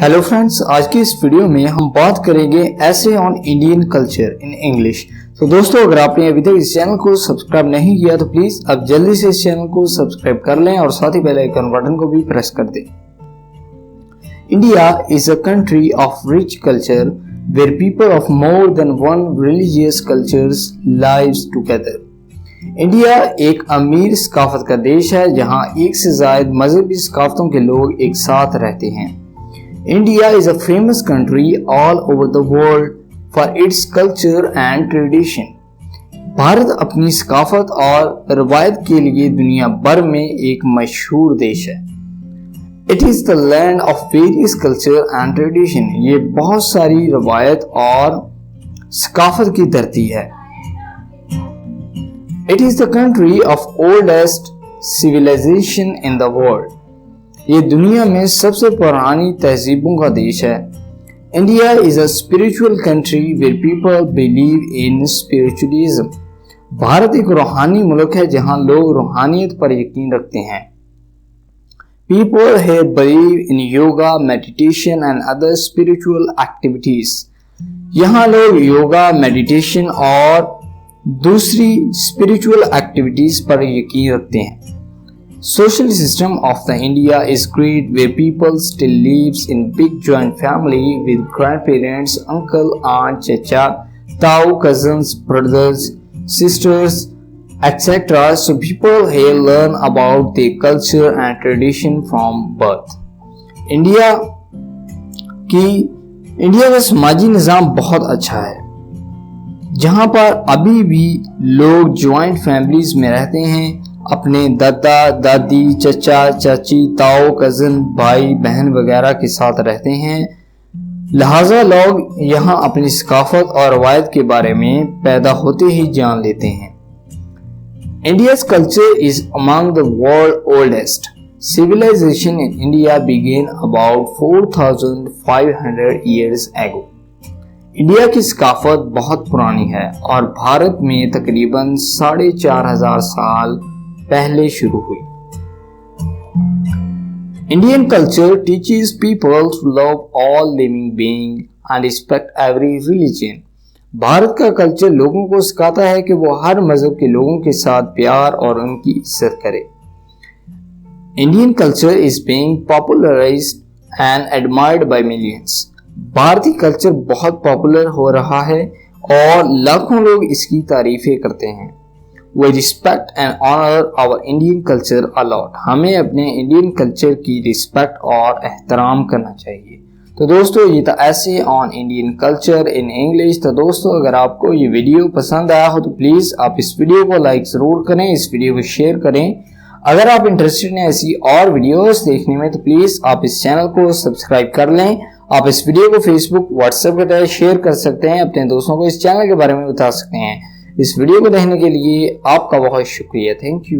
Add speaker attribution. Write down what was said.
Speaker 1: Hello friends, आज की इस वीडियो में हम बात करेंगे ऐसे on Indian culture in English. तो दोस्तों, अगर आपने अभी तक इस चैनल को सब्सक्राइब नहीं किया तो प्लीज अब जल्दी से इस चैनल को सब्सक्राइब कर लें और साथ ही बेल आइकन बटन को भी प्रेस कर दें। India is a country of rich culture where people of more than one religious cultures lives together. India एक अमीर सकाफत का देश है जहां एक से ज्यादा मजहबी सकाफतों के लोग एक साथ रहते हैं। India is a famous country all over the world for its culture and tradition. Bharat अपनी सकाफत और रवायत के लिए दुनिया भर में एक मशहूर देश है। It is the land of various culture and tradition. ये बहुत सारी रवायत और सकाफत की धरती है। It is the country of oldest civilization in the world. ये दुनिया में सबसे पुरानी तहजीबों का देश है। India is a spiritual country where people believe in spiritualism. Bharat एक रूहानी मुल्क है जहां लोग रूहानियत पर यकीन रखते हैं। People here believe in yoga, meditation and other spiritual activities. यहाँ लोग योगा, मेडिटेशन और दूसरी स्पिरिचुअल एक्टिविटीज पर यकीन रखते हैं। Social system of the India is great where people still lives in big joint family with grandparents, uncle, aunt, chacha, tau, cousins, brothers, sisters, etc. So people here learn about their culture and tradition from birth. India का समाजी निज़ाम बहुत अच्छा है जहाँ पर अभी भी लोग जॉइंट फैमिलीज में रहते हैं, अपने दादा दादी, चचा चाची, ताऊ, कजिन, भाई बहन वगैरह के साथ रहते हैं। लिहाजा लोग यहाँ अपनी सकाफत और रवायत के बारे में पैदा होते ही जान लेते हैं। India's culture is among the world's oldest. Civilization in India began about 4,500 years ago. India की सकाफत बहुत पुरानी है और भारत में तकरीबन 4,500 साल पहले शुरू हुई। Indian culture teaches people to love all living being and respect every religion. Bharat का कल्चर लोगों को सिखाता है कि वो हर मजहब के लोगों के साथ प्यार और उनकी इज्जत करे। Indian culture is being popularised and admired by millions. भारतीय कल्चर बहुत पॉपुलर हो रहा है और लाखों लोग इसकी तारीफें करते हैं। We respect and honor our Indian culture a lot. हमें अपने इंडियन कल्चर की रिस्पेक्ट और एहतराम करना चाहिए। तो दोस्तों, ये था ऐसे on Indian culture in English. तो दोस्तों, अगर आपको ये वीडियो पसंद आया हो तो प्लीज़ आप इस वीडियो को लाइक ज़रूर करें, इस वीडियो को शेयर करें। अगर आप इंटरेस्टेड हैं ऐसी और वीडियोस देखने में तो प्लीज़ आप इस चैनल को सब्सक्राइब कर लें। आप इस वीडियो को फेसबुक, व्हाट्सएप के तहत शेयर कर सकते हैं, अपने दोस्तों को इस चैनल के बारे में बता सकते हैं। इस वीडियो को देखने के लिए आपका बहुत शुक्रिया। Thank you.